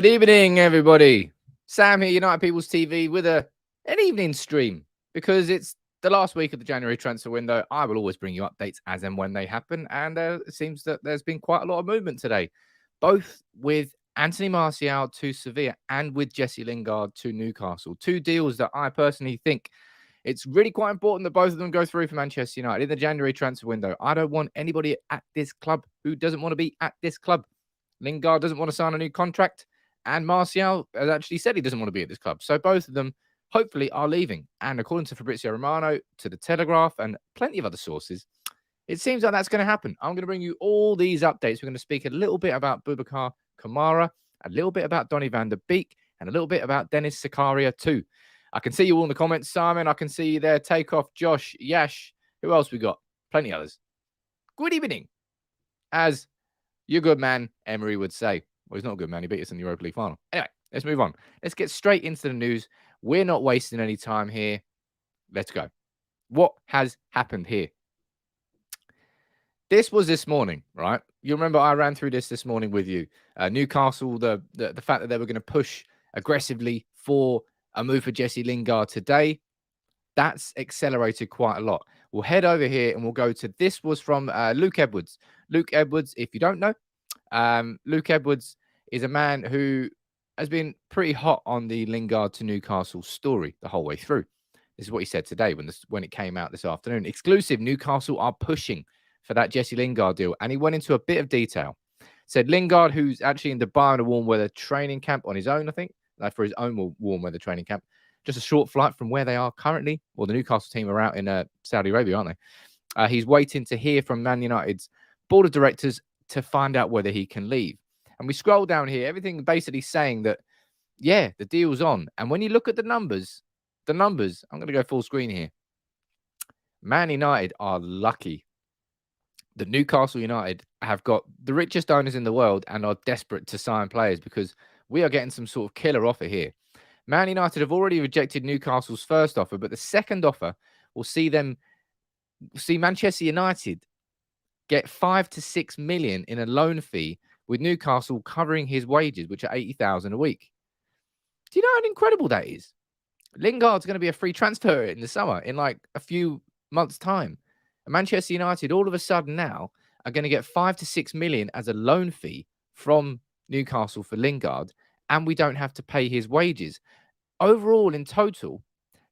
Good evening, everybody. Sam here, United People's TV, with an evening stream because it's the last week of the January transfer window. I will always bring you updates as and when they happen, and it seems that there's been quite a lot of movement today, both with Anthony Martial to Sevilla and with Jesse Lingard to Newcastle. Two deals that I personally think it's really quite important that both of them go through for Manchester United in the January transfer window. I don't want anybody at this club who doesn't want to be at this club. Lingard doesn't want to sign a new contract, and Martial has actually said he doesn't want to be at this club. So both of them hopefully are leaving. And according to Fabrizio Romano, to the Telegraph, and plenty of other sources, it seems like that's going to happen. I'm going to bring you all these updates. We're going to speak a little bit about Boubacar Kamara, a little bit about Donny van der Beek, and a little bit about Dennis Zakaria too. I can see you all in the comments, Simon. I can see you there. Takeoff, Josh, Yash. Who else we got? Plenty others. Good evening. As your good man, Emery, would say. Well, he's not a good man. He beat us in the Europa League final. Anyway, let's move on. Let's get straight into the news. We're not wasting any time here. Let's go. What has happened here? This was this morning, right? You remember I ran through this morning with you. Newcastle, the fact that they were going to push aggressively for a move for Jesse Lingard today, that's accelerated quite a lot. We'll head over here and we'll go to, this was from Luke Edwards. Luke Edwards, if you don't know, Luke Edwards is a man who has been pretty hot on the Lingard to Newcastle story the whole way through. This is what he said today when it came out this afternoon. Exclusive, Newcastle are pushing for that Jesse Lingard deal. And he went into a bit of detail. Said Lingard, who's actually in Dubai on a warm weather training camp on his own, I think, like for his own warm weather training camp. Just a short flight from where they are currently. Well, the Newcastle team are out in Saudi Arabia, aren't they? He's waiting to hear from Man United's board of directors to find out whether he can leave. And we scroll down here, everything basically saying that, yeah, the deal's on. And when you look at the numbers, I'm going to go full screen here. Man United are lucky that Newcastle United have got the richest owners in the world and are desperate to sign players, because we are getting some sort of killer offer here. Man United have already rejected Newcastle's first offer, but the second offer will see Manchester United get 5 to 6 million in a loan fee, with Newcastle covering his wages, which are 80,000 a week. Do you know how incredible that is? Lingard's going to be a free transfer in the summer, in like a few months' time. And Manchester United, all of a sudden now, are going to get 5 to 6 million as a loan fee from Newcastle for Lingard, and we don't have to pay his wages. Overall, in total,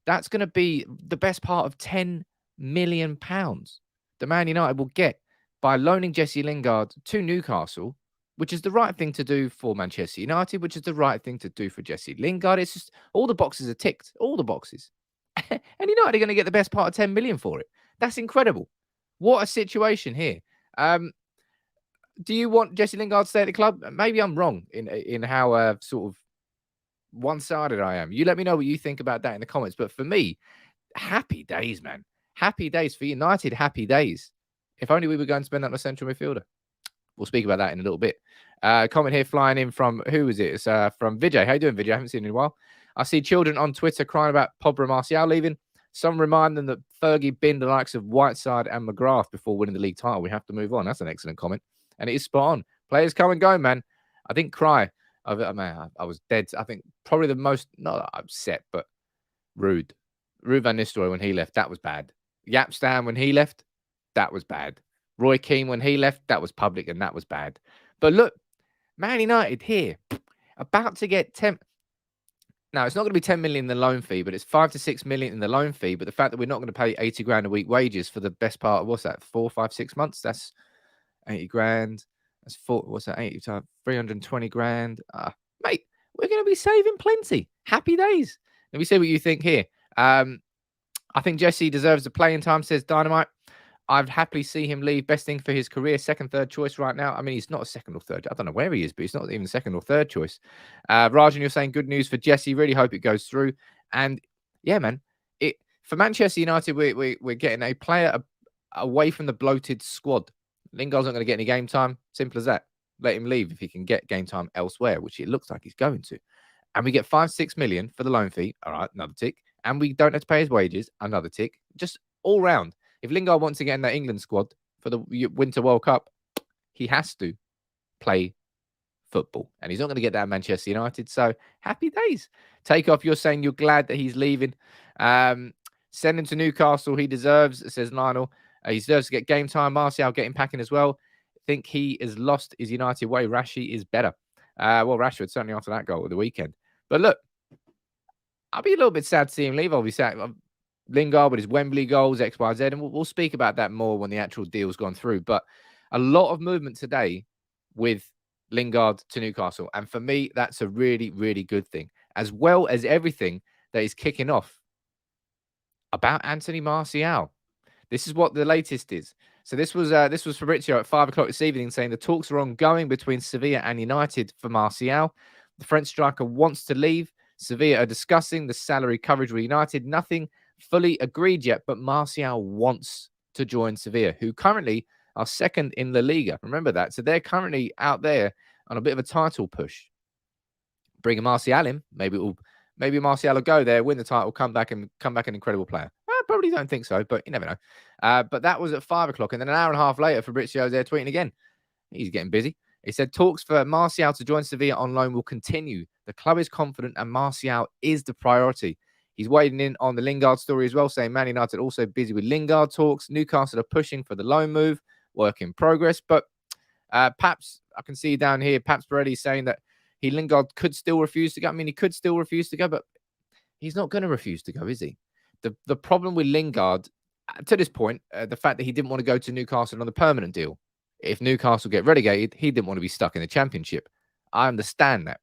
that's going to be the best part of £10 million the Man United will get by loaning Jesse Lingard to Newcastle, which is the right thing to do for Manchester United, which is the right thing to do for Jesse Lingard. It's just all the boxes are ticked, all the boxes. And United are going to get the best part of 10 million for it. That's incredible. What a situation here. Do you want Jesse Lingard to stay at the club? Maybe I'm wrong in how sort of one-sided I am. You let me know what you think about that in the comments. But for me, happy days, man. Happy days for United. Happy days. If only we were going to spend that on a central midfielder. We'll speak about that in a little bit. Comment here flying in from, who is it? It's from Vijay. How you doing, Vijay? I haven't seen you in a while. I see children on Twitter crying about Pogba Martial leaving. Some remind them that Fergie binned the likes of Whiteside and McGrath before winning the league title. We have to move on. That's an excellent comment. And it is spot on. Players come and go, man. I didn't cry. I was dead. I think probably the most, not upset, but rude. Ruud van Nistelrooy when he left, that was bad. Jaap Stam when he left, that was bad. Roy Keane when he left, that was public and that was bad. But look, Man United here, about to get 10. Now, it's not going to be 10 million in the loan fee, but it's 5 to 6 million in the loan fee. But the fact that we're not going to pay 80 grand a week wages for the best part of, what's that, 4, 5, 6 months? That's 80 grand. That's 80 times 320 grand. Mate, we're going to be saving plenty. Happy days. Let me see what you think here. I think Jesse deserves the playing time, says Dynamite. I'd happily see him leave. Best thing for his career. Second, third choice right now. I mean, he's not a second or third. I don't know where he is, but he's not even second or third choice. Rajan, you're saying good news for Jesse. Really hope it goes through. And yeah, man, for Manchester United, we're getting a player away from the bloated squad. Lingard's not going to get any game time. Simple as that. Let him leave if he can get game time elsewhere, which it looks like he's going to. And we get 5-6 million for the loan fee. All right, another tick. And we don't have to pay his wages. Another tick. Just all round. If Lingard wants to get in that England squad for the Winter World Cup, he has to play football. And he's not going to get that at Manchester United. So happy days. Take off. You're saying you're glad that he's leaving. Send him to Newcastle. He deserves, says Lionel. He deserves to get game time. Martial getting packing as well. Think he has lost his United way. Rashi is better. Well, Rashford certainly after that goal at the weekend. But look, I'll be a little bit sad to see him leave. I'll be sad. Lingard with his Wembley goals, X, Y, Z, and we'll speak about that more when the actual deal's gone through. But a lot of movement today with Lingard to Newcastle. And for me, that's a really, really good thing, as well as everything that is kicking off about Anthony Martial. This is what the latest is. So this was Fabrizio at 5 o'clock this evening saying the talks are ongoing between Sevilla and United for Martial. The French striker wants to leave. Sevilla are discussing the salary coverage with United. Nothing fully agreed yet, but Martial wants to join Sevilla, who currently are second in La Liga. Remember that. So they're currently out there on a bit of a title push. Bringing Martial in, maybe Martial will go there, win the title, come back an incredible player. I probably don't think so, but you never know. But that was at 5 o'clock, and then an hour and a half later, Fabrizio's there tweeting again. He's getting busy. He said talks for Martial to join Sevilla on loan will continue. The club is confident, and Martial is the priority. He's wading in on the Lingard story as well, saying Man United also busy with Lingard talks. Newcastle are pushing for the loan move, work in progress. But Paps, I can see down here, Paps Borelli saying that Lingard could still refuse to go. I mean, he could still refuse to go, but he's not going to refuse to go, is he? The problem with Lingard, to this point, the fact that he didn't want to go to Newcastle on the permanent deal. If Newcastle get relegated, he didn't want to be stuck in the Championship. I understand that.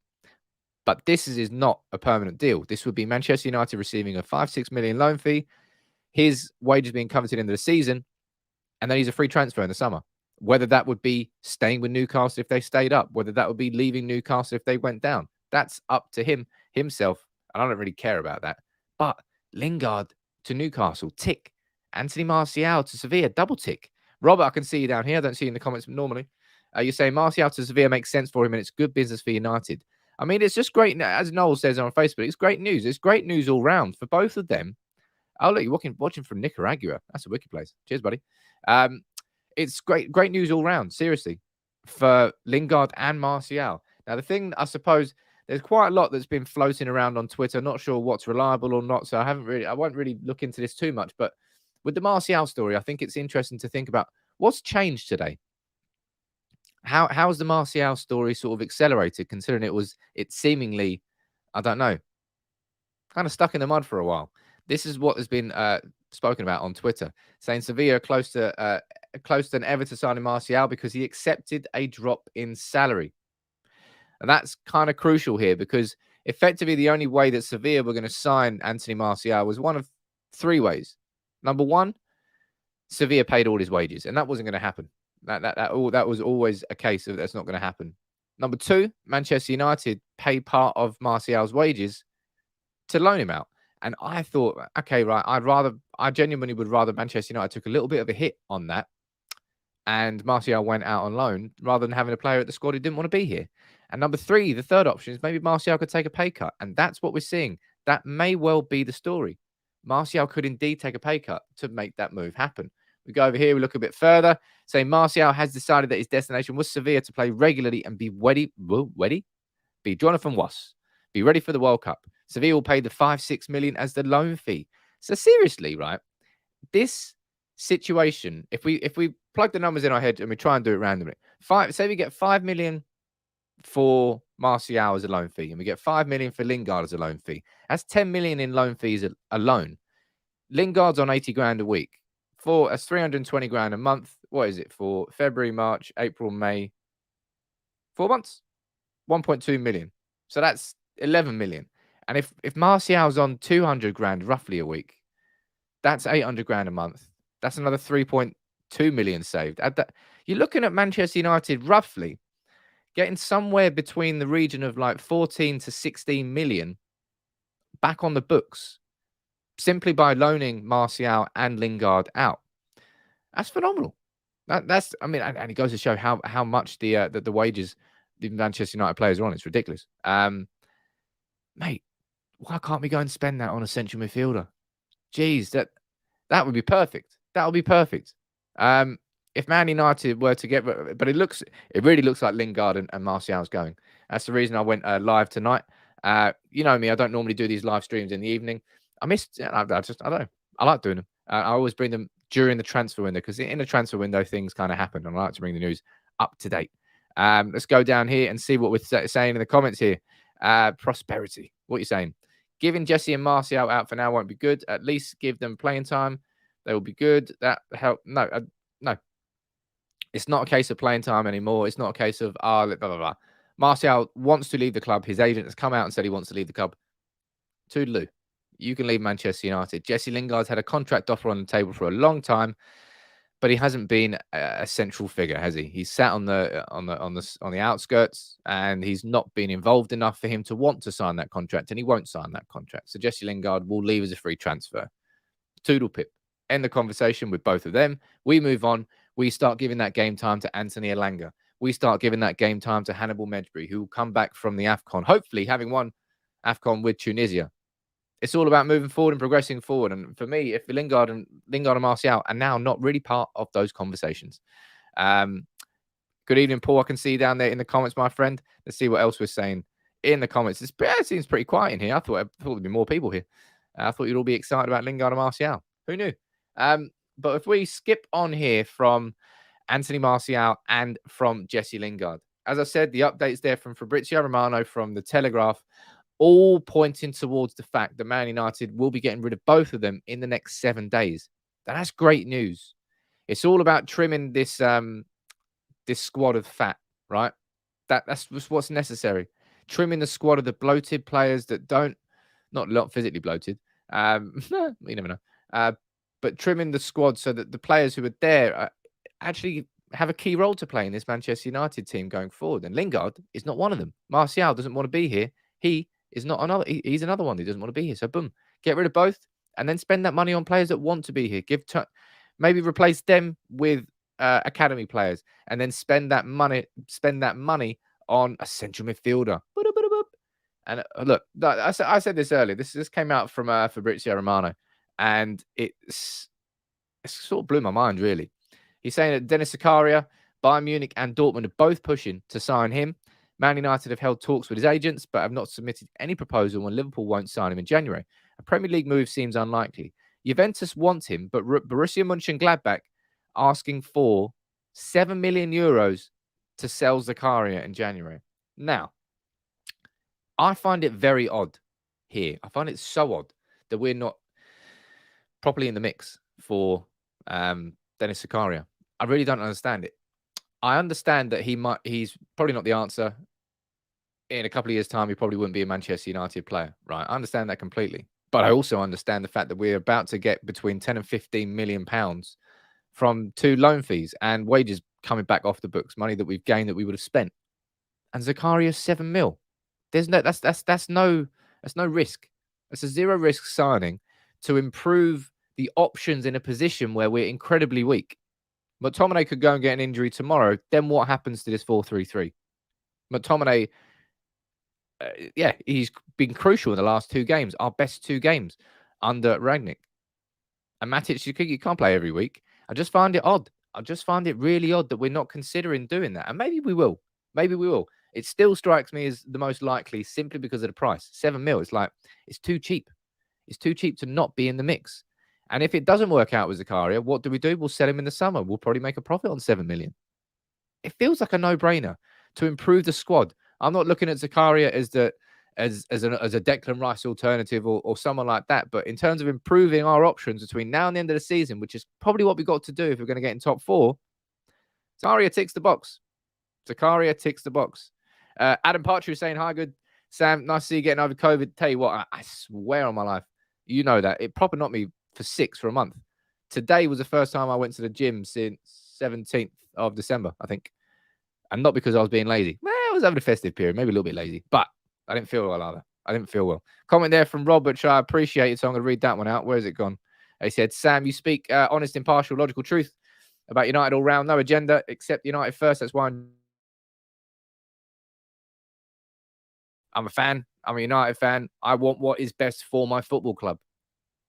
But this is not a permanent deal. This would be Manchester United receiving a 5-6 million loan fee, his wages being covered at the end of the season, and then he's a free transfer in the summer. Whether that would be staying with Newcastle if they stayed up, whether that would be leaving Newcastle if they went down, that's up to himself. And I don't really care about that. But Lingard to Newcastle, tick. Anthony Martial to Sevilla, double tick. Robert, I can see you down here. I don't see you in the comments normally. You're saying Martial to Sevilla makes sense for him and it's good business for United. I mean, it's just great. As Noel says on Facebook, it's great news. It's great news all round for both of them. Oh, look, you're watching from Nicaragua. That's a wicked place. Cheers, buddy. It's great news all round, seriously, for Lingard and Martial. Now, the thing, I suppose, there's quite a lot that's been floating around on Twitter. Not sure what's reliable or not, so I won't really look into this too much. But with the Martial story, I think it's interesting to think about what's changed today. How has the Martial story sort of accelerated, considering it seemingly, I don't know, kind of stuck in the mud for a while. This is what has been spoken about on Twitter, saying Sevilla are close than ever to signing Martial because he accepted a drop in salary. And that's kind of crucial here because effectively the only way that Sevilla were going to sign Anthony Martial was one of three ways. Number one, Sevilla paid all his wages, and that wasn't going to happen. That was always a case of that's not going to happen. Number two, Manchester United pay part of Martial's wages to loan him out. And I thought, okay, right, I genuinely would rather Manchester United took a little bit of a hit on that and Martial went out on loan rather than having a player at the squad who didn't want to be here. And number three, the third option is maybe Martial could take a pay cut. And that's what we're seeing. That may well be the story. Martial could indeed take a pay cut to make that move happen. We go over here, we look a bit further, saying Martial has decided that his destination was Sevilla to play regularly and be ready. Be Jonathan Wass. Be ready for the World Cup. Sevilla will pay the 5-6 million as the loan fee. So seriously, right? This situation, if we plug the numbers in our head and we try and do it randomly, say we get 5 million for Martial as a loan fee, and we get 5 million for Lingard as a loan fee. That's 10 million in loan fees alone. Lingard's on 80 grand a week. That's 320 grand a month. What is it for February, March, April, May? 4 months? 1.2 million. So that's 11 million. And if Martial's on 200 grand roughly a week, that's 800 grand a month. That's another 3.2 million saved. You're looking at Manchester United roughly getting somewhere between the region of like 14 to 16 million back on the books simply by loaning Martial and Lingard out. That's phenomenal. And it goes to show how much the wages the Manchester United players are on. It's ridiculous. Mate, why can't we go and spend that on a central midfielder? Jeez, that would be perfect. That would be perfect. If Man United were to get, but it really looks like Lingard and Martial's going. That's the reason I went live tonight. You know me, I don't normally do these live streams in the evening. I don't know. I like doing them. I always bring them during the transfer window because in the transfer window, things kind of happen. And I like to bring the news up to date. Let's go down here and see what we're saying in the comments here. Prosperity. What are you saying? Giving Jesse and Martial out for now won't be good. At least give them playing time. They will be good. That help. No, no. It's not a case of playing time anymore. It's not a case of blah, blah, blah. Martial wants to leave the club. His agent has come out and said he wants to leave the club. Toodaloo. You can leave Manchester United. Jesse Lingard's had a contract offer on the table for a long time, but he hasn't been a central figure, has he? He's sat on the outskirts, and he's not been involved enough for him to want to sign that contract, and he won't sign that contract. So Jesse Lingard will leave as a free transfer. Toodle pip. End the conversation with both of them. We move on. We start giving that game time to Anthony Elanga. We start giving that game time to Hannibal Mejbri, who will come back from the AFCON, hopefully having won AFCON with Tunisia. It's all about moving forward and progressing forward. And for me, if Lingard and Martial are now not really part of those conversations. Good evening, Paul. I can see you down there in the comments, my friend. Let's see what else we're saying in the comments. It seems pretty quiet in here. I thought there'd be more people here. I thought you'd all be excited about Lingard and Martial. Who knew? But if we skip on here from Anthony Martial and from Jesse Lingard, as I said, the updates there from Fabrizio Romano from the Telegraph, all pointing towards the fact that Man United will be getting rid of both of them in the next 7 days. That's great news. It's all about trimming this this squad of fat, right? That's what's necessary. Trimming the squad of the bloated players that not physically bloated. You never know. But trimming the squad so that the players who are there actually have a key role to play in this Manchester United team going forward. And Lingard is not one of them. Martial doesn't want to be here. He is not another. He's another one who doesn't want to be here. So boom, get rid of both, and then spend that money on players that want to be here. Maybe replace them with academy players, and then spend that money on a central midfielder. And look, I said this earlier. This came out from Fabrizio Romano, and it sort of blew my mind, really. He's saying that Dennis Zakaria, Bayern Munich, and Dortmund are both pushing to sign him. Man United have held talks with his agents, but have not submitted any proposal, and Liverpool won't sign him in January. A Premier League move seems unlikely. Juventus want him, but Borussia Mönchengladbach asking for 7 million euros to sell Zakaria in January. Now, I find it very odd here. I find it so odd that we're not properly in the mix for Dennis Zakaria. I really don't understand it. I understand that he's probably not the answer. In a couple of years' time, he probably wouldn't be a Manchester United player, right? I understand that completely. But I also understand the fact that we're about to get between 10 and 15 million pounds from 2 loan fees and wages coming back off the books, money that we've gained that we would have spent. And Zakaria 7 mil. That's no risk. It's a zero risk signing to improve the options in a position where we're incredibly weak. McTominay could go and get an injury tomorrow. Then what happens to this 4-3-3? McTominay, he's been crucial in the last 2 games, our best 2 games under Rangnick. And Matic, you can't play every week. I just find it odd. I just find it really odd that we're not considering doing that. And maybe we will. Maybe we will. It still strikes me as the most likely simply because of the price. 7 mil. It's too cheap. It's too cheap to not be in the mix. And if it doesn't work out with Zakaria, what do? We'll sell him in the summer. We'll probably make a profit on 7 million. It feels like a no-brainer to improve the squad. I'm not looking at Zakaria as a Declan Rice alternative or someone like that. But in terms of improving our options between now and the end of the season, which is probably what we've got to do if we're going to get in top 4, Zakaria ticks the box. Adam Partridge saying, hi, good. Sam, nice to see you getting over COVID. Tell you what, I swear on my life, you know that. It proper knocked me for 6 for a month. Today was the first time I went to the gym since 17th of December, I think. And not because I was being lazy. Well, I was having a festive period, maybe a little bit lazy. But I didn't feel well either. I didn't feel well. Comment there from Rob, which I appreciate, so I'm going to read that one out. Where's it gone? He said, Sam, you speak honest, impartial, logical truth about United all round. No agenda, except United first. That's why I'm a fan. I'm a United fan. I want what is best for my football club.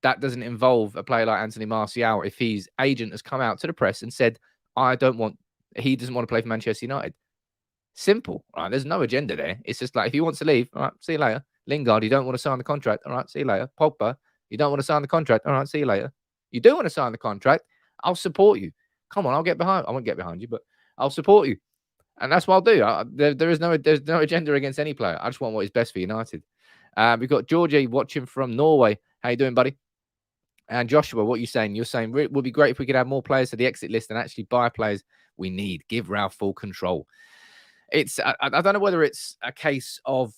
That doesn't involve a player like Anthony Martial if his agent has come out to the press and said, he doesn't want to play for Manchester United. Simple, right? There's no agenda there. It's just like, if he wants to leave, all right, see you later. Lingard, you don't want to sign the contract, all right, see you later. Pogba, you don't want to sign the contract, all right, see you later. You do want to sign the contract, I'll support you. Come on, I won't get behind you, but I'll support you. And that's what I'll do. There's no agenda against any player. I just want what is best for United. We've got Georgie watching from Norway. How you doing, buddy? And Joshua, what are you saying? You're saying it would be great if we could add more players to the exit list and actually buy players we need. Give Ralph full control. I don't know whether it's a case of,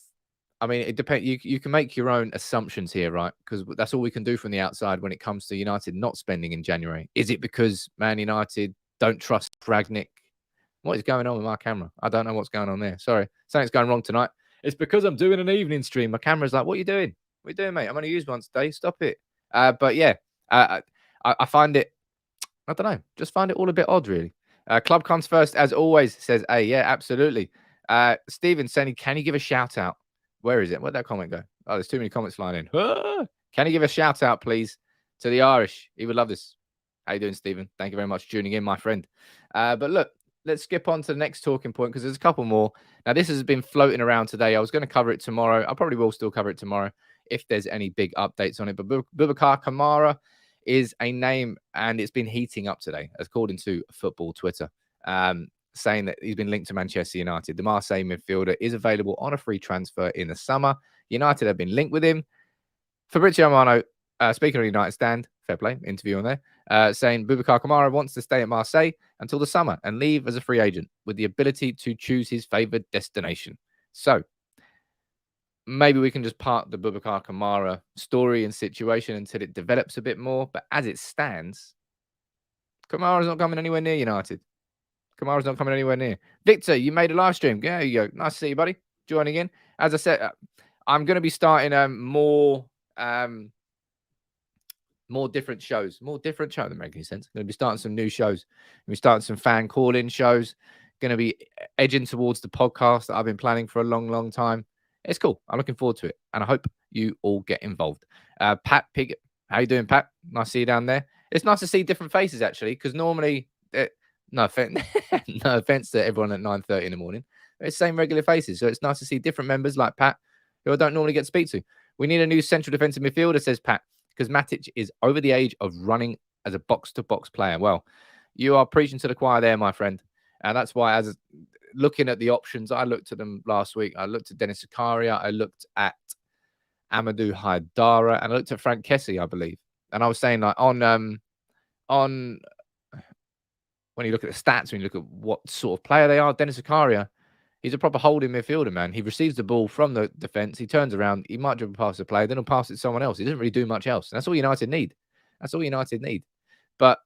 I mean, it depends. You can make your own assumptions here, right? Because that's all we can do from the outside when it comes to United not spending in January. Is it because Man United don't trust Ragnick? What is going on with my camera? I don't know what's going on there. Sorry. Something's going wrong tonight. It's because I'm doing an evening stream. My camera's like, what are you doing? What are you doing, mate? I'm going to use one today. Stop it. But yeah, I find it, I don't know, just find it all a bit odd, really. Club comes first, as always, says A. Yeah, absolutely. Stephen saying, can you give a shout out? Where is it? Where'd that comment go? Oh, there's too many comments flying in. Can you give a shout out, please, to the Irish? He would love this. How you doing, Stephen? Thank you very much for tuning in, my friend. But look, let's skip on to the next talking point, because there's a couple more. Now, this has been floating around today. I was going to cover it tomorrow. I probably will still cover it tomorrow if there's any big updates on it. But Boubacar Kamara is a name, and it's been heating up today, according to Football Twitter, saying that he's been linked to Manchester United. The Marseille midfielder is available on a free transfer in the summer. United have been linked with him. Fabrizio Romano, speaking of United stand, fair play, interview on there, saying Boubacar Kamara wants to stay at Marseille until the summer and leave as a free agent with the ability to choose his favoured destination. So maybe we can just park the Boubacar Kamara story and situation until it develops a bit more. But as it stands, Kamara's not coming anywhere near United. Kamara's not coming anywhere near. Victor, you made a live stream. There you go. Nice to see you, buddy. Joining in. As I said, I'm going to be starting more different shows. More different shows. That makes any sense. I'm going to be starting some new shows. I'm going to be starting some fan call-in shows. Going to be edging towards the podcast that I've been planning for a long, long time. It's cool. I'm looking forward to it. And I hope you all get involved. Pat Piggott. How you doing, Pat? Nice to see you down there. It's nice to see different faces, actually, because normally, no offense to everyone at 9:30 in the morning, it's the same regular faces. So it's nice to see different members like Pat, who I don't normally get to speak to. We need a new central defensive midfielder, says Pat, because Matic is over the age of running as a box-to-box player. Well, you are preaching to the choir there, my friend. And that's why, as looking at the options, I looked at them last week. I looked at Dennis Zakaria. I looked at Amadou Haidara. And I looked at Frank Kessie, I believe. And I was saying, like, on when you look at the stats, when you look at what sort of player they are, Dennis Zakaria, he's a proper holding midfielder, man. He receives the ball from the defence. He turns around. He might dribble past the player. Then he'll pass it to someone else. He doesn't really do much else. And that's all United need. That's all United need. But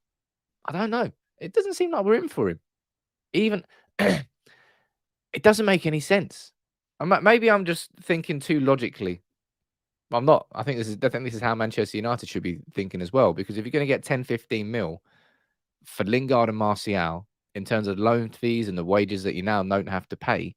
I don't know. It doesn't seem like we're in for him. Even it doesn't make any sense. Maybe I'm just thinking too logically. I'm not. I think this is how Manchester United should be thinking as well. Because if you're going to get 10, 15 mil for Lingard and Martial in terms of loan fees and the wages that you now don't have to pay,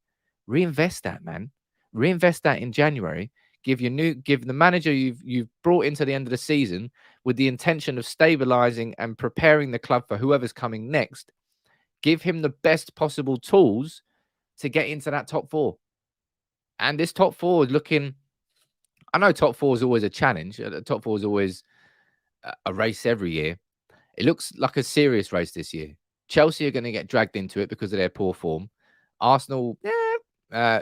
reinvest that, man. Reinvest that in January. Give the manager you've brought into the end of the season with the intention of stabilizing and preparing the club for whoever's coming next. Give him the best possible tools to get into that top four. And this top four is looking, I know top four is always a challenge. The top four is always a race every year. It looks like a serious race this year. Chelsea are going to get dragged into it because of their poor form. Arsenal,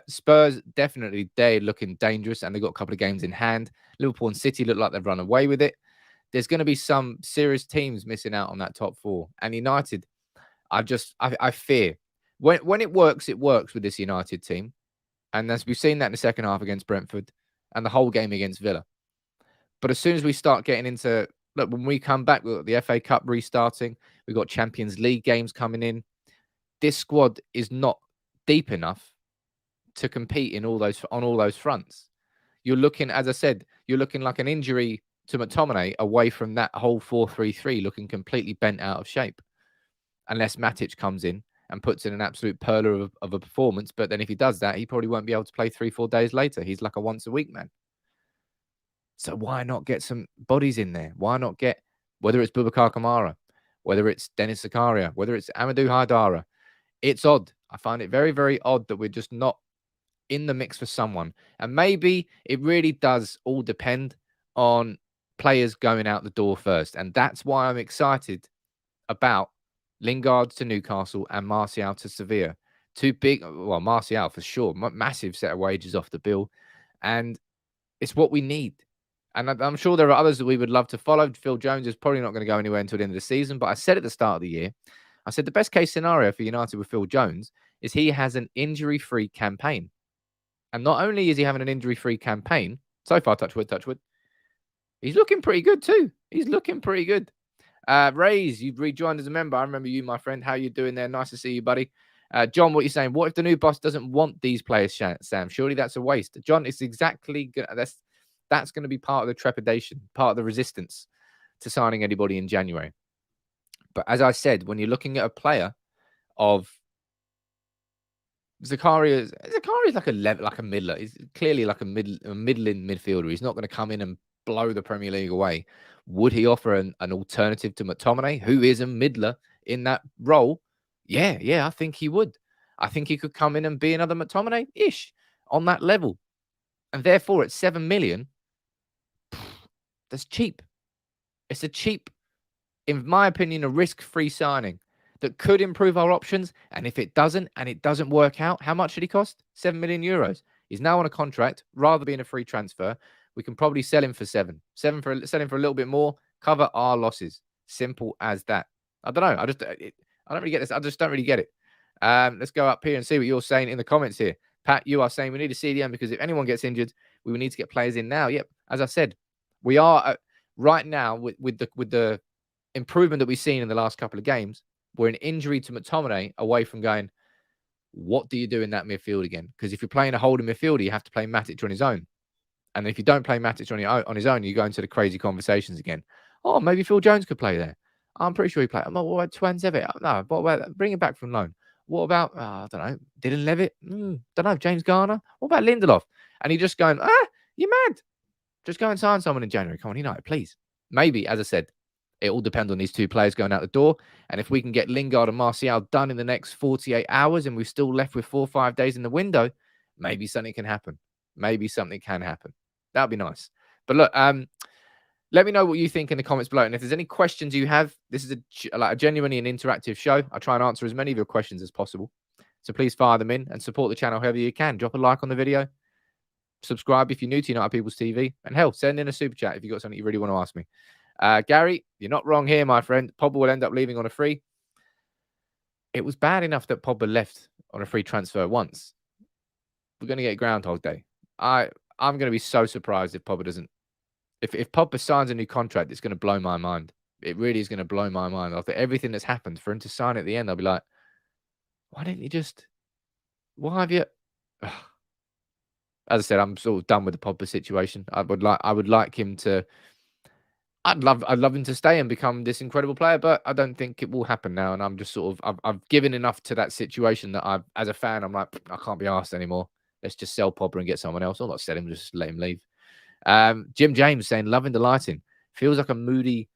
Spurs, definitely, they're looking dangerous and they've got a couple of games in hand. Liverpool and City look like they've run away with it. There's going to be some serious teams missing out on that top four. And United, I fear. When it works with this United team. And as we've seen that in the second half against Brentford and the whole game against Villa. But as soon as we start getting into, look, when we come back, we've got the FA Cup restarting. We've got Champions League games coming in. This squad is not deep enough to compete on all those fronts. You're looking, as I said, like an injury to McTominay away from that whole 4-3-3 looking completely bent out of shape. Unless Matic comes in and puts in an absolute perler of a performance. But then if he does that, he probably won't be able to play 3-4 days later. He's like a once-a-week man. So why not get some bodies in there? Why not get, whether it's Boubacar Kamara, whether it's Dennis Zakaria, whether it's Amadou Haidara. It's odd. I find it very, very odd that we're just not in the mix for someone. And maybe it really does all depend on players going out the door first. And that's why I'm excited about Lingard to Newcastle and Martial to Sevilla. Two big, well, Martial for sure, massive set of wages off the bill. And it's what we need. And I'm sure there are others that we would love to follow. Phil Jones is probably not going to go anywhere until the end of the season. But I said at the start of the year, I said the best case scenario for United with Phil Jones is he has an injury-free campaign. And not only is he having an injury-free campaign, so far, touch wood, he's looking pretty good too. He's looking pretty good. Rays, you've rejoined as a member. I remember you, my friend. How you doing there? Nice to see you, buddy. John, what are you saying? What if the new boss doesn't want these players, Sam? Surely that's a waste. John, it's exactly that's going to be part of the trepidation, part of the resistance to signing anybody in January. But as I said, when you're looking at a player of Zakaria is like a middler. He's clearly like a middling midfielder. He's not going to come in and blow the Premier League away. Would he offer an alternative to McTominay, who is a middler in that role? Yeah, I think he would. I think he could come in and be another McTominay-ish on that level. And therefore, at 7 million, that's cheap. It's a cheap, in my opinion, a risk-free signing that could improve our options. And if it doesn't, and it doesn't work out, how much did he cost? 7 million euros. He's now on a contract, rather being a free transfer. We can probably sell him for sell him for a little bit more, cover our losses. Simple as that. I don't know. I don't really get this. I just don't really get it. Let's go up here and see what you're saying in the comments here. Pat, you are saying we need a CDM because if anyone gets injured, we will need to get players in now. Yep. As I said, we are right now with the improvement that we've seen in the last couple of games. We're an injury to McTominay away from going, what do you do in that midfield again? Because if you're playing a holding midfielder, you have to play Matic on his own. And if you don't play Matic on his own, you go into the crazy conversations again. Oh, maybe Phil Jones could play there. I'm pretty sure he played. What about Tuanzebe? No, what about bring him back from loan? What about, I don't know, Dylan Levitt? Don't know, James Garner? What about Lindelof? And he just going, you're mad. Just go and sign someone in January. Come on, United, please. Maybe, as I said, it all depends on these two players going out the door. And if we can get Lingard and Martial done in the next 48 hours and we're still left with 4 or 5 days in the window, maybe something can happen. Maybe something can happen. That'd be nice. But look, let me know what you think in the comments below. And if there's any questions you have, this is a genuinely an interactive show. I try and answer as many of your questions as possible. So please fire them in and support the channel however you can. Drop a like on the video. Subscribe if you're new to United People's TV. And hell, send in a super chat if you've got something you really want to ask me. Gary, you're not wrong here, my friend. Pogba will end up leaving on a free. It was bad enough that Pogba left on a free transfer once. We're going to get Groundhog Day. I'm going to be so surprised if Pogba doesn't. If Pogba signs a new contract, it's going to blow my mind. It really is going to blow my mind. After everything that's happened, for him to sign at the end, I'll be like, why didn't you just... Why have you... Ugh. As I said, I'm sort of done with the Pogba situation. I would like him to... I'd love him to stay and become this incredible player, but I don't think it will happen now. And I'm just sort of, I've given enough to that situation that as a fan, I'm like, I can't be asked anymore. Let's just sell Pogba and get someone else. Or not sell him, just let him leave. Jim James saying, loving the lighting. Feels like a moody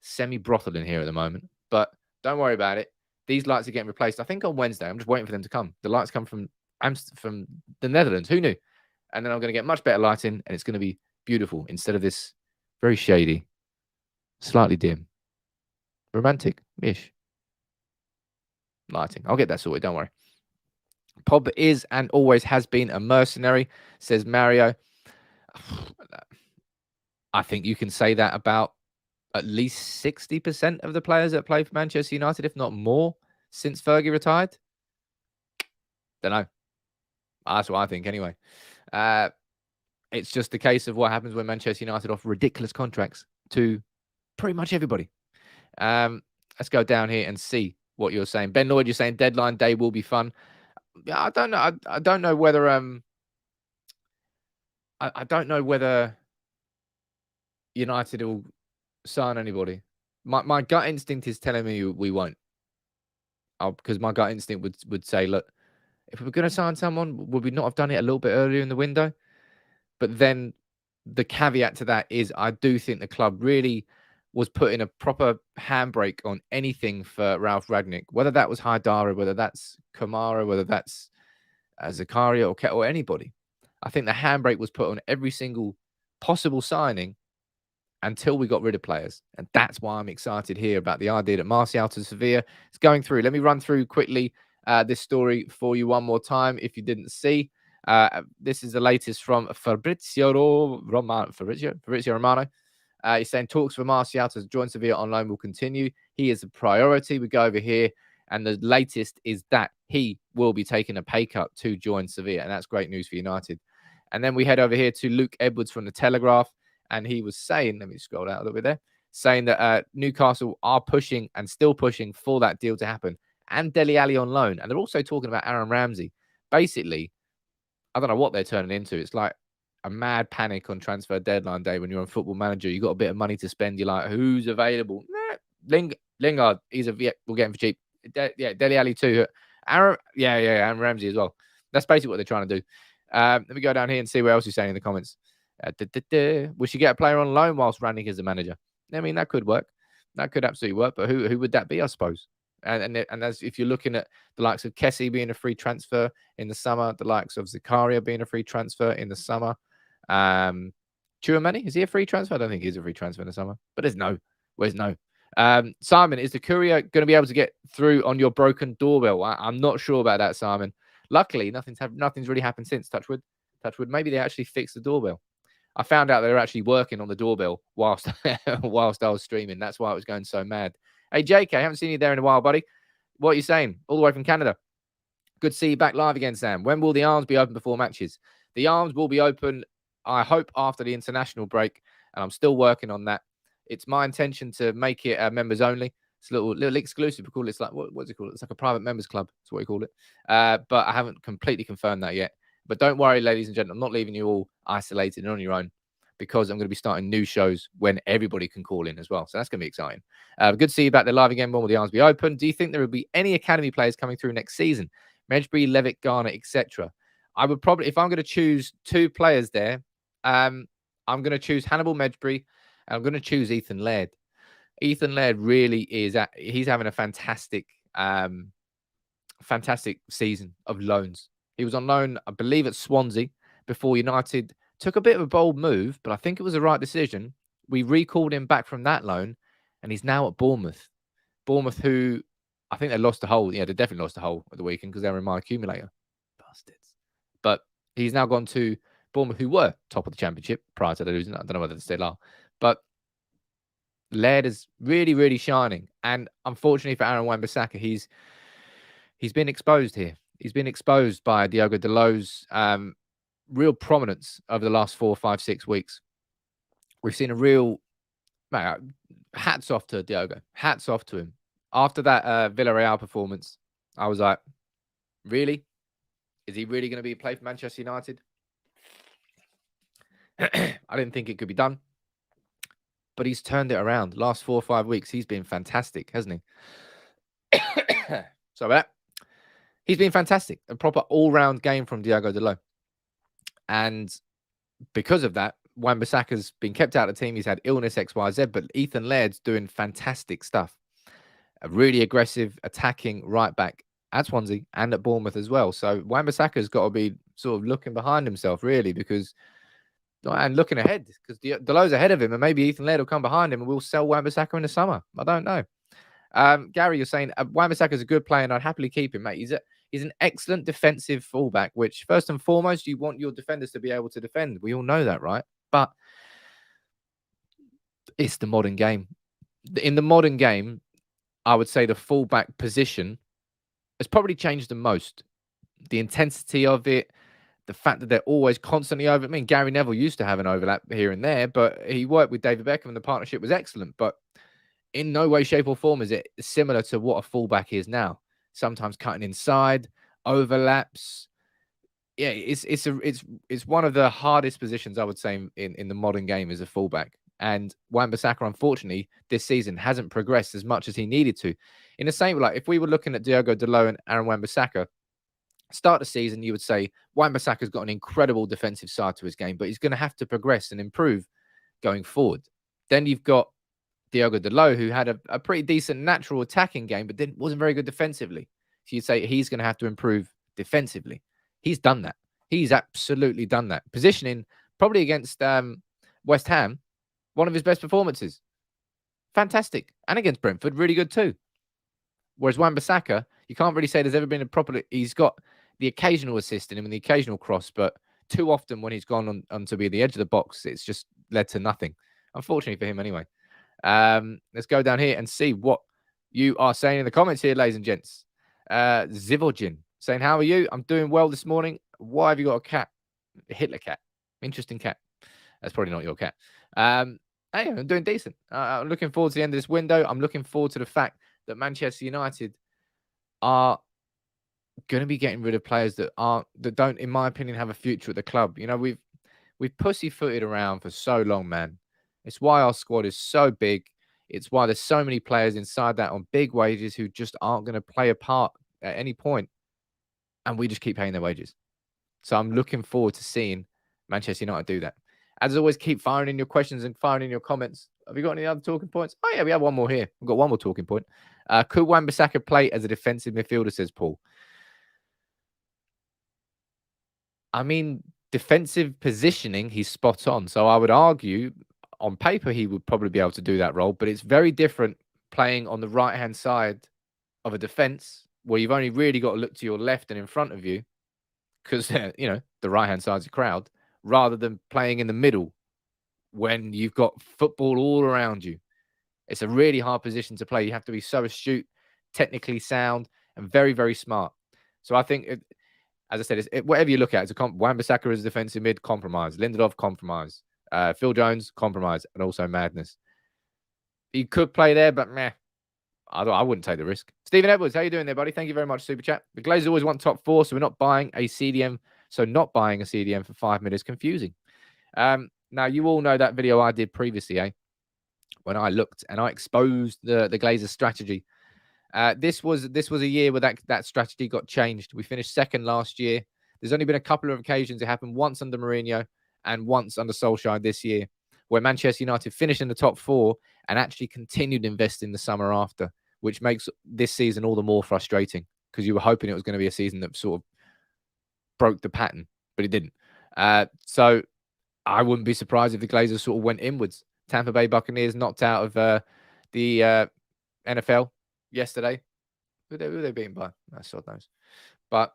semi-brothel in here at the moment, but don't worry about it. These lights are getting replaced. I think on Wednesday. I'm just waiting for them to come. The lights come from the Netherlands. Who knew? And then I'm going to get much better lighting, and it's going to be beautiful instead of this very shady, slightly dim, romantic-ish lighting. I'll get that sorted. Don't worry. Pogba is and always has been a mercenary, says Mario. I think you can say that about at least 60% of the players that play for Manchester United, if not more, since Fergie retired. Don't know. That's what I think anyway. It's just the case of what happens when Manchester United offer ridiculous contracts to pretty much everybody. Let's go down here and see what you're saying. Ben Lloyd, you're saying deadline day will be fun. I don't know. I don't know whether I don't know whether United will sign anybody. My gut instinct is telling me we won't. Because my gut instinct would say, look, if we were going to sign someone, would we not have done it a little bit earlier in the window? But then the caveat to that is I do think the club really was putting a proper handbrake on anything for Ralph Ragnick, whether that was Haidara, whether that's Kamara, whether that's Zakaria or anybody. I think the handbrake was put on every single possible signing until we got rid of players. And that's why I'm excited here about the idea that Martial to Sevilla is going through. Let me run through quickly this story for you one more time if you didn't see. This is the latest from Fabrizio Romano. He's saying talks for Martial to join Sevilla on loan will continue. He is a priority. We go over here, and the latest is that he will be taking a pay cut to join Sevilla, and that's great news for United. And then we head over here to Luke Edwards from the Telegraph, and he was saying, let me scroll out a little bit there, saying that Newcastle are pushing and still pushing for that deal to happen, and Dele Alli on loan, and they're also talking about Aaron Ramsey. Basically, I don't know what they're turning into. It's like a mad panic on transfer deadline day when you're on Football Manager. You got a bit of money to spend. You're like, who's available? Lingard, we'll get him for cheap. Dele Alli too. Aaron Ramsey as well. That's basically what they're trying to do. Let me go down here and see what else you're saying in the comments. We should get a player on loan whilst Rangnick is the manager. I mean, that could work. That could absolutely work. But who would that be, I suppose? And as if you're looking at the likes of Kessie being a free transfer in the summer, the likes of Zakaria being a free transfer in the summer. Chouameni, is he a free transfer? I don't think he's a free transfer in the summer. But there's no. Where's no? Simon, is the courier going to be able to get through on your broken doorbell? I'm not sure about that, Simon. Luckily, nothing's really happened since. Touchwood. Maybe they actually fixed the doorbell. I found out they were actually working on the doorbell whilst I was streaming. That's why it was going so mad. Hey, JK, I haven't seen you there in a while, buddy. What are you saying? All the way from Canada. Good to see you back live again, Sam. When will the arms be open before matches? The arms will be open, I hope, after the international break, and I'm still working on that. It's my intention to make it members only. It's a little exclusive. We call it, it's like, what's it called? It's like a private members club. That's what we call it. But I haven't completely confirmed that yet. But don't worry, ladies and gentlemen, I'm not leaving you all isolated and on your own, because I'm going to be starting new shows when everybody can call in as well. So that's going to be exciting. Good to see you back there live again. When will the arms be open? Do you think there will be any academy players coming through next season? Medjbury, Levitt, Garner, etc. I would probably, if I'm going to choose two players there, I'm going to choose Hannibal Medjbury, and I'm going to choose Ethan Laird. Ethan Laird really is, he's having a fantastic season of loans. He was on loan, I believe, at Swansea before United took a bit of a bold move, but I think it was the right decision. We recalled him back from that loan, and he's now at Bournemouth. Bournemouth, who I think they lost the whole. Yeah, they definitely lost the whole at the weekend because they were in my accumulator. Bastards. But he's now gone to Bournemouth, who were top of the Championship prior to the losing. I don't know whether they still are. But Laird is really, really shining. And unfortunately for Aaron Wan-Bissaka, he's been exposed here. He's been exposed by Diogo Dalot's real prominence over the last 4, 5, 6 weeks. We've seen a real hats off to Diogo. Hats off to him. After that Villarreal performance, I was like, really? Is he really going to be a play for Manchester United? I didn't think it could be done. But he's turned it around. The last 4 or 5 weeks, he's been fantastic, hasn't he? So that he's been fantastic. A proper all-round game from Diogo Dalot. And because of that, Wan-Bissaka's been kept out of the team. He's had illness, XYZ, but Ethan Laird's doing fantastic stuff. A really aggressive, attacking right back at Swansea and at Bournemouth as well. So Wan-Bissaka's got to be sort of looking behind himself, really, and looking ahead, because Dalot's ahead of him, and maybe Ethan Laird will come behind him and we'll sell Wan-Bissaka in the summer. I don't know. Gary, you're saying Wan-Bissaka's a good player and I'd happily keep him, mate. He's an excellent defensive fullback, which first and foremost, you want your defenders to be able to defend. We all know that, right? But it's the modern game. In the modern game, I would say the fullback position has probably changed the most. The intensity of it, the fact that they're always constantly over. I mean, Gary Neville used to have an overlap here and there, but he worked with David Beckham and the partnership was excellent. But in no way, shape or form is it similar to what a fullback is now. Sometimes cutting inside, overlaps. Yeah, it's one of the hardest positions, I would say, in the modern game as a fullback. And Wan-Bissaka, unfortunately, this season hasn't progressed as much as he needed to. In the same, like if we were looking at Diogo Dalot and Aaron Wan-Bissaka, start the season, you would say Wan-Bissaka's got an incredible defensive side to his game, but he's going to have to progress and improve going forward. Then you've got Diogo Dalot, who had a pretty decent natural attacking game, but then wasn't very good defensively. So you'd say he's going to have to improve defensively. He's done that. He's absolutely done that. Positioning, probably against West Ham, one of his best performances. Fantastic. And against Brentford, really good too. Whereas Wan-Bissaka, you can't really say there's ever been a proper... He's got the occasional assist in him and the occasional cross, but too often when he's gone on to be the edge of the box, it's just led to nothing. Unfortunately for him anyway. Let's go down here and see what you are saying in the comments here, ladies and gents. Zivojin saying, how are you? I'm doing well this morning. Why have you got a cat? A Hitler cat. Interesting cat. That's probably not your cat. Hey, I'm doing decent. I'm looking forward to the end of this window. I'm looking forward to the fact that Manchester United are going to be getting rid of players that don't, in my opinion, have a future at the club. You know, we've pussyfooted around for so long, man. It's why our squad is so big. It's why there's so many players inside that on big wages who just aren't going to play a part at any point, and we just keep paying their wages. So I'm looking forward to seeing Manchester United do that. As always, keep firing in your questions and firing in your comments. Have you got any other talking points? Oh, yeah, we have one more here. We've got one more talking point. Could Wan-Bissaka play as a defensive midfielder, says Paul? I mean, defensive positioning, he's spot on. So I would argue, on paper, he would probably be able to do that role. But it's very different playing on the right-hand side of a defence where you've only really got to look to your left and in front of you because, you know, the right-hand side's a crowd, rather than playing in the middle when you've got football all around you. It's a really hard position to play. You have to be so astute, technically sound, and very, very smart. So I think, as I said, whatever you look at, it's Wan-Bissaka is a defensive mid, compromise. Lindelof, compromise. Phil Jones, compromise, and also madness. He could play there, but meh. I wouldn't take the risk. Stephen Edwards, how you doing there, buddy? Thank you very much, Super Chat. The Glazers always want top four, so we're not buying a CDM. So not buying a CDM for 5 minutes confusing. Now, you all know that video I did previously, when I looked and I exposed the Glazers strategy. This was a year where that strategy got changed. We finished second last year. There's only been a couple of occasions. It happened once under Mourinho and once under Solskjaer this year, where Manchester United finished in the top four and actually continued investing the summer after, which makes this season all the more frustrating because you were hoping it was going to be a season that sort of broke the pattern, but it didn't. So I wouldn't be surprised if the Glazers sort of went inwards. Tampa Bay Buccaneers knocked out of the NFL yesterday. Who are they beaten by? I sod knows. But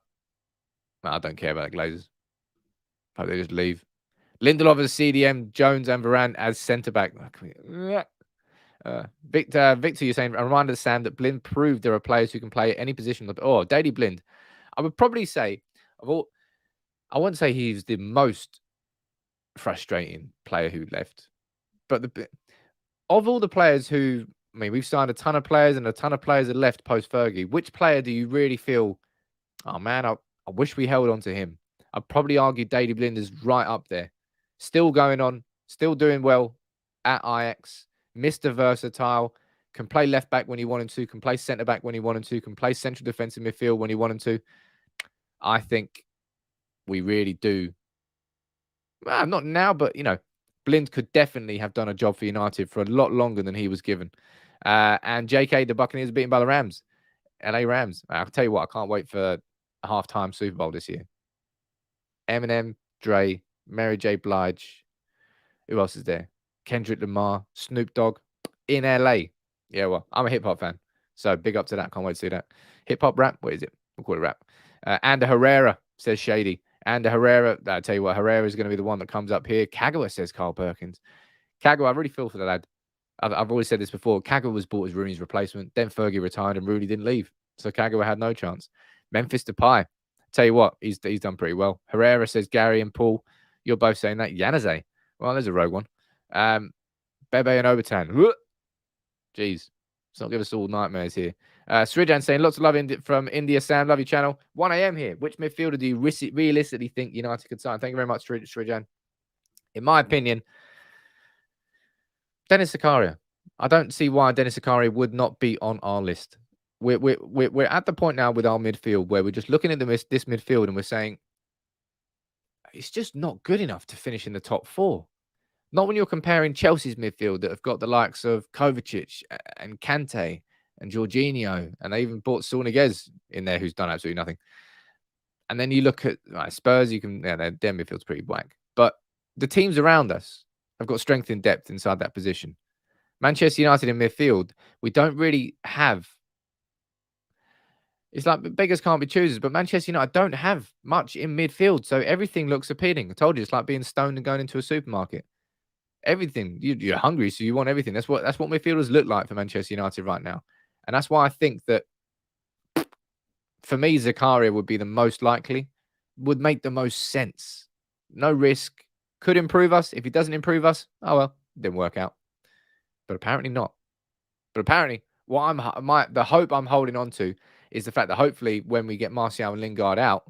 I don't care about the Glazers. Hope they just leave. Lindelof as CDM, Jones and Varane as centre-back. Victor, you're saying, a reminder to Sam that Blind proved there are players who can play at any position. Oh, Daley Blind. I would probably say, I wouldn't say he's the most frustrating player who left. But of all the players who, I mean, we've signed a ton of players and a ton of players that left post-Fergie. Which player do you really feel, oh, man, I wish we held on to him? I'd probably argue Daley Blind is right up there. Still going on, still doing well at Ajax. Mr. Versatile, can play left back when he wanted to, can play centre back when he wanted to, can play central defensive midfield when he wanted to. I think we really do. Well, not now, but, you know, Blind could definitely have done a job for United for a lot longer than he was given. And JK, the Buccaneers are beaten by the Rams. LA Rams. I'll tell you what, I can't wait for a halftime Super Bowl this year. Eminem, Dre, Mary J. Blige. Who else is there? Kendrick Lamar, Snoop Dogg in LA. Yeah, well, I'm a hip hop fan. So big up to that. Can't wait to see that. Hip hop rap? What is it? We'll call it rap. And Herrera, says Shady. And Herrera, I tell you what, Herrera is going to be the one that comes up here. Kagawa, says Carl Perkins. Kagawa, I really feel for the lad. I've always said this before. Kagawa was bought as Rooney's replacement. Then Fergie retired and Rooney didn't leave. So Kagawa had no chance. Memphis Depay. Tell you what, he's done pretty well. Herrera, says Gary and Paul. You're both saying that. Yanazay. Well, there's a rogue one. Bebe and Obertan. Jeez. Let's not give us all nightmares here. Srijan saying, lots of love from India, Sam. Love your channel. 1 a.m. here. Which midfielder do you realistically think United could sign? Thank you very much, Srijan. In my opinion, Dennis Zakaria. I don't see why Dennis Zakaria would not be on our list. We're at the point now with our midfield where we're just looking at this midfield and we're saying, it's just not good enough to finish in the top four. Not when you're comparing Chelsea's midfield that have got the likes of Kovacic and Kante and Jorginho, and they even bought Sauniguez in there, who's done absolutely nothing. And then you look at Spurs, their midfield's pretty blank. But the teams around us have got strength and depth inside that position. Manchester United in midfield, we don't really have. It's like beggars can't be choosers, but Manchester United don't have much in midfield, so everything looks appealing. I told you, it's like being stoned and going into a supermarket. Everything, you're hungry, so you want everything. That's what midfielders look like for Manchester United right now, and that's why I think that for me, Zakaria would be the most likely, would make the most sense. No risk, could improve us. If he doesn't improve us, oh well, didn't work out. But apparently not. But apparently, the hope I'm holding on to is the fact that hopefully when we get Martial and Lingard out,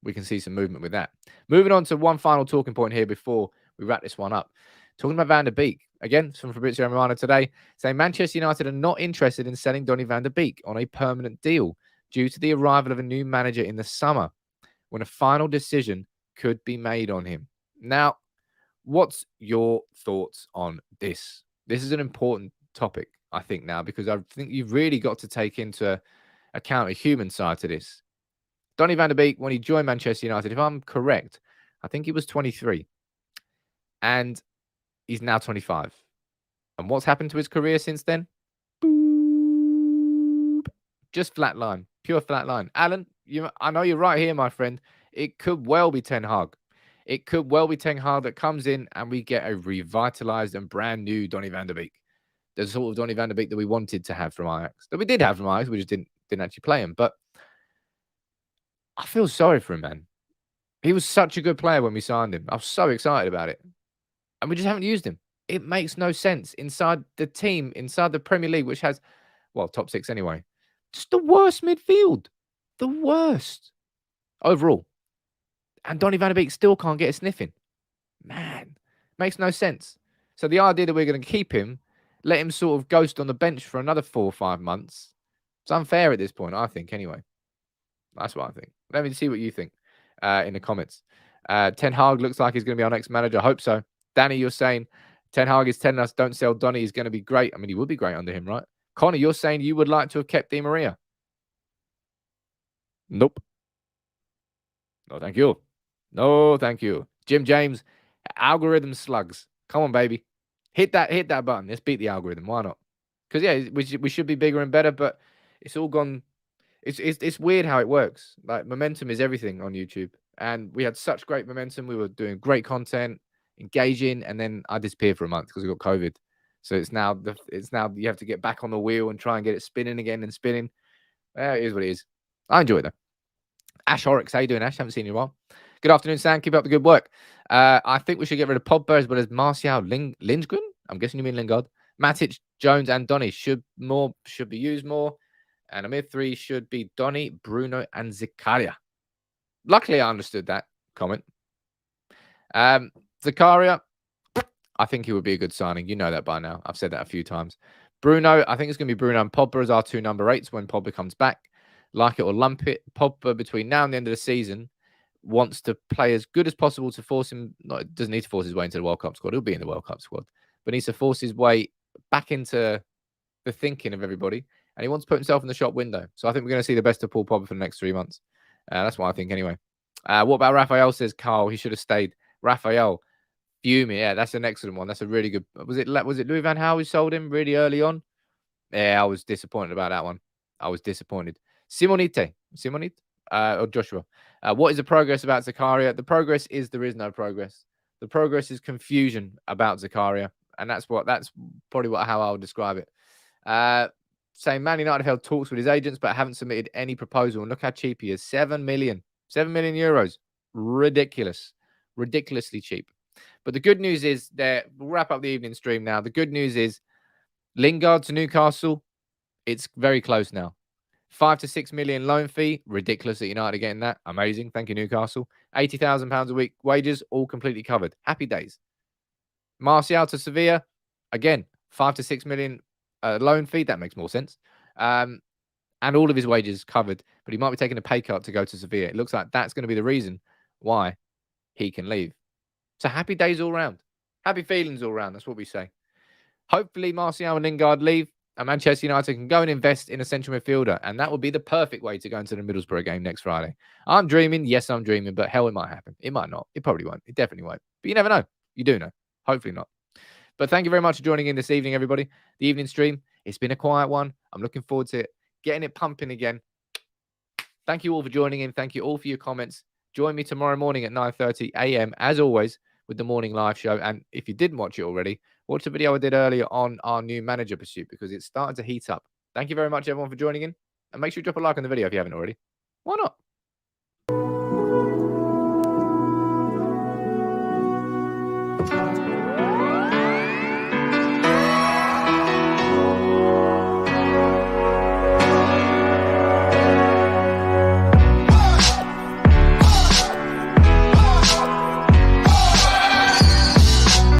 we can see some movement with that. Moving on to one final talking point here before we wrap this one up. Talking about Van der Beek. Again, from Fabrizio Romano today, saying Manchester United are not interested in selling Donny van der Beek on a permanent deal due to the arrival of a new manager in the summer, when a final decision could be made on him. Now, what's your thoughts on this? This is an important topic, I think, now, because I think you've really got to take into account a human side to this. Donny van der Beek, when he joined Manchester United, if I'm correct, I think he was 23. And he's now 25. And what's happened to his career since then? Boop. Just flat line. Pure flat line. Alan, I know you're right here, my friend. It could well be Ten Hag. It could well be Ten Hag that comes in and we get a revitalized and brand new Donny van der Beek. The sort of Donny van der Beek that we wanted to have from Ajax. That we did have from Ajax, we just didn't actually play him. But I feel sorry for him, man. He was such a good player when we signed him. I was so excited about it. And we just haven't used him. It makes no sense inside the team, inside the Premier League, which has, well, top 6 anyway. Just the worst midfield. The worst. Overall. And Donny van der Beek still can't get a sniffing. Man, makes no sense. So the idea that we're going to keep him, let him sort of ghost on the bench for another 4 or 5 months, it's unfair at this point, I think, anyway. That's what I think. Let me see what you think in the comments. Ten Hag looks like he's going to be our next manager. I hope so. Danny, you're saying Ten Hag is telling us don't sell Donny. He's going to be great. I mean, he would be great under him, right? Connor, you're saying you would like to have kept Di Maria. Nope. No, thank you. No, thank you. Jim James, algorithm slugs. Come on, baby. Hit that button. Let's beat the algorithm. Why not? Because, yeah, we should be bigger and better, but it's all gone. It's weird how it works. Like, momentum is everything on YouTube. And we had such great momentum. We were doing great content, engaging, and then I disappeared for a month because we got COVID. So it's now you have to get back on the wheel and try and get it spinning again and spinning. It is what it is. I enjoy it though. Ash Horrocks, how you doing, Ash? Haven't seen you in a while. Good afternoon, Sam. Keep up the good work. I think we should get rid of Pogba as well as Martial Lindgren. I'm guessing you mean Lingard. Matic, Jones, and Donny should be used more. And a mid 3 should be Donny, Bruno, and Zakaria. Luckily, I understood that comment. Zakaria, I think he would be a good signing. You know that by now. I've said that a few times. Bruno, I think it's going to be Bruno and Pogba as our 2 number 8s when Pogba comes back. Like it or lump it, Pogba between now and the end of the season wants to play as good as possible to force him. Doesn't need to force his way into the World Cup squad. He'll be in the World Cup squad, but needs to force his way back into the thinking of everybody. And he wants to put himself in the shop window. So I think we're going to see the best of Paul Pogba for the next 3 months. That's what I think anyway. What about Raphael, says Carl? He should have stayed. Raphael, fuming. Yeah, that's an excellent one. That's a really good. Was it Louis van Gaal who sold him really early on? Yeah, I was disappointed about that one. I was disappointed. Simonite, or Joshua. What is the progress about Zakaria? The progress is there is no progress. The progress is confusion about Zakaria, and that's probably how I would describe it. Saying Man United have held talks with his agents, but haven't submitted any proposal. And look how cheap he is. 7 million euros. Ridiculous. Ridiculously cheap. But the good news is that we'll wrap up the evening stream now. The good news is Lingard to Newcastle, it's very close now. 5 to 6 million loan fee. Ridiculous that United are getting that. Amazing. Thank you, Newcastle. £80,000 a week wages, all completely covered. Happy days. Martial to Sevilla, again, 5 to 6 million loan fee. That makes more sense. And all of his wages covered, but he might be taking a pay cut to go to Sevilla. It looks like that's going to be the reason why he can leave. So happy days all round. Happy feelings all around. That's what we say. Hopefully, Martial and Lingard leave, and Manchester United can go and invest in a central midfielder, and that would be the perfect way to go into the Middlesbrough game next Friday. I'm dreaming. Yes, I'm dreaming, but hell, it might happen. It might not. It probably won't. It definitely won't. But you never know. You do know. Hopefully not. But thank you very much for joining in this evening, everybody. The evening stream. It's been a quiet one. I'm looking forward to getting it pumping again. Thank you all for joining in. Thank you all for your comments. Join me tomorrow morning at 9:30 a.m. as always with the morning live show. And if you didn't watch it already, watch the video I did earlier on our new manager pursuit because it's starting to heat up. Thank you very much, everyone, for joining in. And make sure you drop a like on the video if you haven't already. Why not?